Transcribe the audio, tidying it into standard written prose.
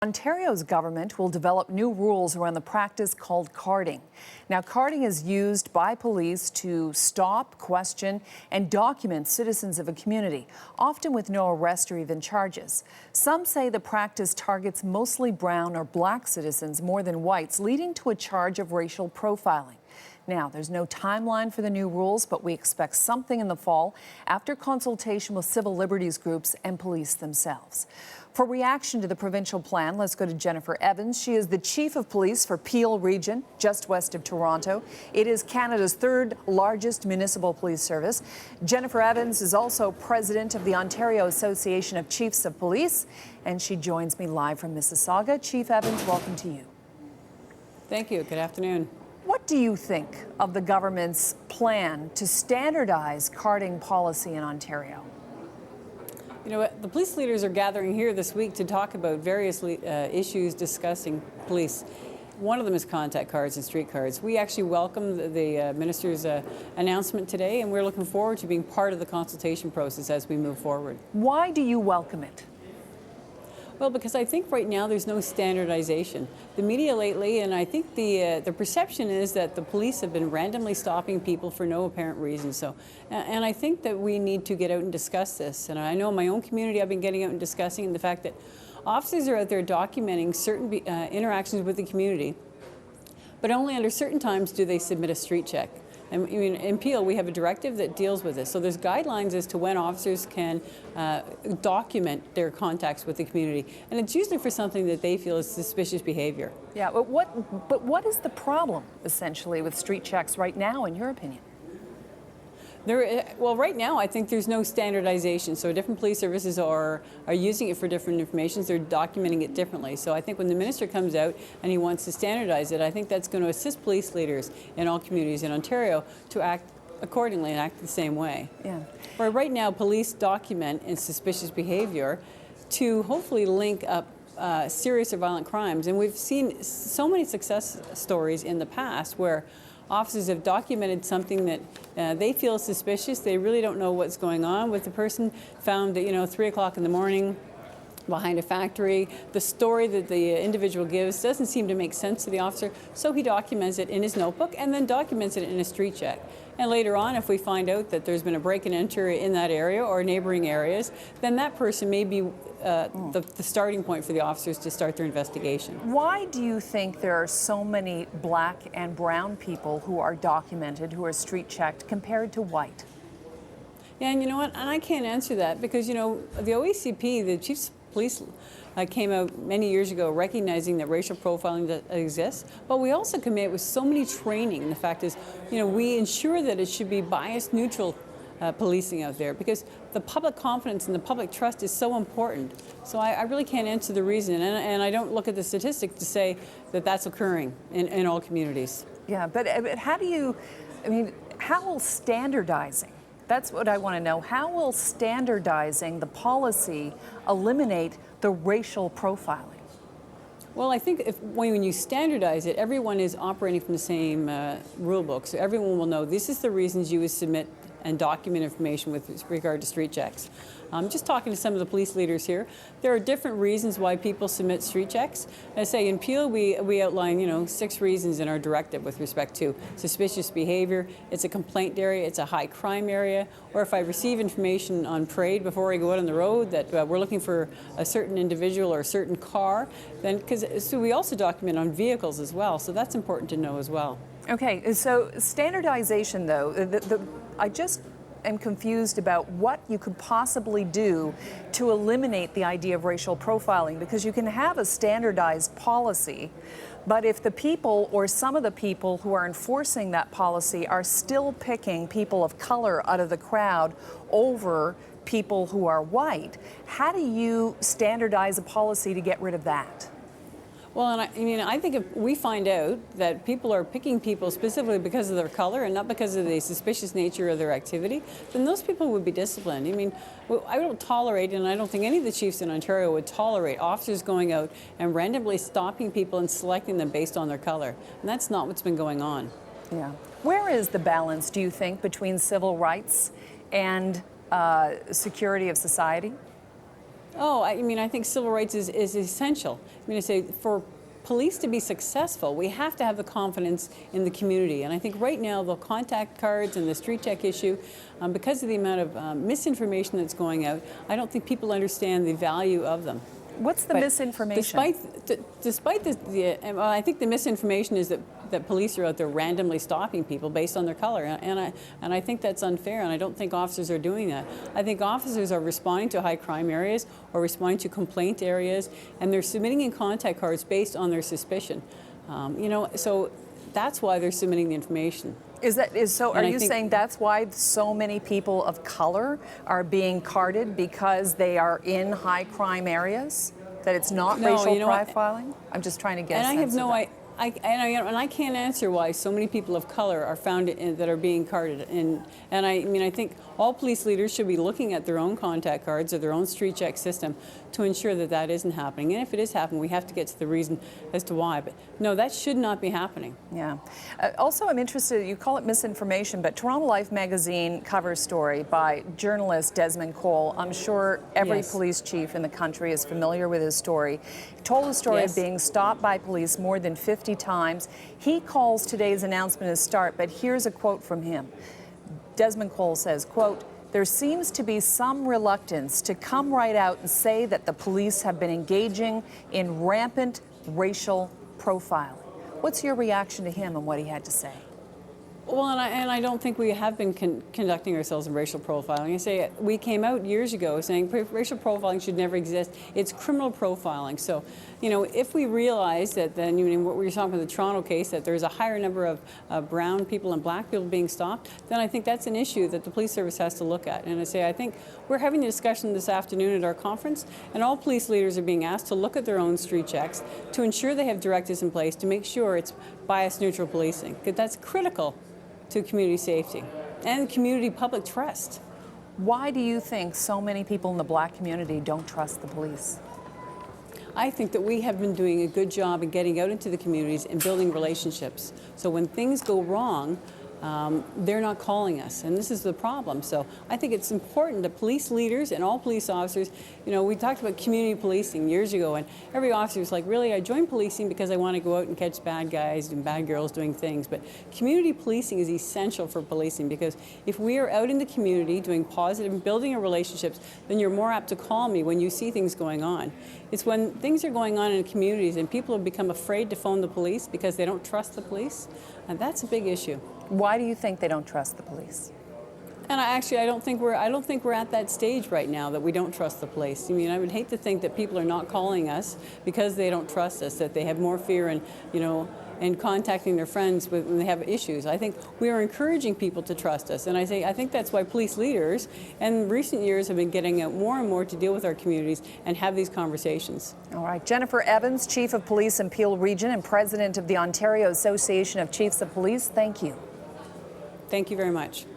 Ontario's government will develop new rules around the practice called carding. Now, carding is used by police to stop, question, and document citizens of a community, often with no arrest or even charges. Some say the practice targets mostly brown or black citizens more than whites, leading to a charge of racial profiling. Now, there's no timeline for the new rules, but we expect something in the fall after consultation with civil liberties groups and police themselves. For reaction to the provincial plan, let's go to Jennifer Evans. She is the Chief of Police for Peel Region, just west of Toronto. It is Canada's third largest municipal police service. Jennifer Evans is also president of the Ontario Association of Chiefs of Police, and she joins me live from Mississauga. Chief Evans, welcome to you. Thank you. Good afternoon. What do you think of the government's plan to standardize carding policy in Ontario? You know what? The police leaders are gathering here this week to talk about various issues discussing police. One of them is contact cards and street cards. We actually welcome the minister's announcement today, and we're looking forward to being part of the consultation process as we move forward. Why do you welcome it? Well, because I think right now there's no standardization. The media lately, and I think the perception is that the police have been randomly stopping people for no apparent reason. So, and I think that we need to get out and discuss this. And I know in my own community I've been getting out and discussing the fact that officers are out there documenting certain interactions with the community, but only under certain times do they submit a street check. And I mean, in Peel, we have a directive that deals with this. So there's guidelines as to when officers can document their contacts with the community. And it's usually for something that they feel is suspicious behavior. Yeah, but what is the problem, essentially, with street checks right now, in your opinion? Well, right now, I think there's no standardization. So different police services are using it for different information. They're documenting it differently. So I think when the minister comes out and he wants to standardize it, I think that's going to assist police leaders in all communities in Ontario to act accordingly and act the same way. Yeah. Where right now, police document in suspicious behavior to hopefully link up serious or violent crimes. And we've seen so many success stories in the past where officers have documented something that they feel suspicious. They really don't know what's going on with the person found at 3 o'clock in the morning behind a factory. The story that the individual gives doesn't seem to make sense to the officer, so he documents it in his notebook and then documents it in a street check. And later on, if we find out that there's been a break and enter in that area or neighboring areas, then that person may be the starting point for the officers to start their investigation. Why do you think there are so many black and brown people who are documented, who are street checked, compared to white? Yeah, and you know what? And I can't answer that because, the OACP, the Chiefs of Police, came out many years ago recognizing that racial profiling that exists, but we also commit with so many training. The fact is, we ensure that it should be bias neutral policing out there because the public confidence and the public trust is so important. So I really can't answer the reason, and I don't look at the statistics to say that that's occurring in all communities. Yeah, but how will standardizing, that's what I want to know, how will standardizing the policy eliminate the racial profiling? Well, I think when you standardize it, everyone is operating from the same rule book. So everyone will know this is the reasons you would submit and document information with regard to street checks. Just talking to some of the police leaders here, there are different reasons why people submit street checks. I say in Peel, we outline 6 reasons in our directive with respect to suspicious behavior. It's a complaint area, it's a high crime area, or if I receive information on parade before I go out on the road that we're looking for a certain individual or a certain car, then so we also document on vehicles as well. So that's important to know as well. Okay, so standardization, though, I just am confused about what you could possibly do to eliminate the idea of racial profiling, because you can have a standardized policy, but if the people or some of the people who are enforcing that policy are still picking people of color out of the crowd over people who are white, how do you standardize a policy to get rid of that? Well, and I think if we find out that people are picking people specifically because of their color and not because of the suspicious nature of their activity, then those people would be disciplined. I don't tolerate, and I don't think any of the chiefs in Ontario would tolerate officers going out and randomly stopping people and selecting them based on their color. And that's not what's been going on. Yeah. Where is the balance, do you think, between civil rights and security of society? Oh, I mean, I think civil rights is essential. I mean, I say for police to be successful, we have to have the confidence in the community. And I think right now the contact cards and the street check issue, because of the amount of misinformation that's going out, I don't think people understand the value of them. What's the misinformation? Despite well, I think the misinformation is that police are out there randomly stopping people based on their color, and I think that's unfair, and I don't think officers are doing that. I think officers are responding to high crime areas or responding to complaint areas, and they're submitting in contact cards based on their suspicion. So that's why they're submitting the information. Are you saying that's why so many people of color are being carded, because they are in high crime areas? That it's not racial profiling? I'm just trying to get a sense of that. I can't answer why so many people of color are found that are being carded. And I mean, I think all police leaders should be looking at their own contact cards or their own street check system to ensure that that isn't happening. And if it is happening, we have to get to the reason as to why. But no, that should not be happening. Yeah. Also, I'm interested, you call it misinformation, but Toronto Life magazine cover story by journalist Desmond Cole. I'm sure every police chief in the country is familiar with his story. He told the story of being stopped by police more than 50 times. He calls today's announcement a start, but here's a quote from him. Desmond Cole says, quote, "There seems to be some reluctance to come right out and say that the police have been engaging in rampant racial profiling." What's your reaction to him and what he had to say? Well, and I don't think we have been conducting ourselves in racial profiling. I say we came out years ago saying racial profiling should never exist. It's criminal profiling. So, if we realize that then, what we were talking about the Toronto case, that there's a higher number of brown people and black people being stopped, then I think that's an issue that the police service has to look at. And I think we're having a discussion this afternoon at our conference, and all police leaders are being asked to look at their own street checks to ensure they have directives in place to make sure it's bias-neutral policing, because that's critical to community safety and community public trust. Why do you think so many people in the black community don't trust the police? I think that we have been doing a good job in getting out into the communities and building relationships. So when things go wrong, they're not calling us, and this is the problem. So I think it's important that police leaders and all police officers, we talked about community policing years ago, and every officer was like, really, I joined policing because I want to go out and catch bad guys and bad girls doing things. But community policing is essential for policing, because if we are out in the community doing positive and building our relationships, then you're more apt to call me when you see things going on. It's when things are going on in communities and people have become afraid to phone the police because they don't trust the police, and that's a big issue. Why do you think they don't trust the police? And I don't think we're at that stage right now that we don't trust the police. I mean, I would hate to think that people are not calling us because they don't trust us, that they have more fear in contacting their friends when they have issues. I think we are encouraging people to trust us, and I think that's why police leaders in recent years have been getting out more and more to deal with our communities and have these conversations. All right, Jennifer Evans, Chief of Police in Peel Region and President of the Ontario Association of Chiefs of Police, thank you. Thank you very much.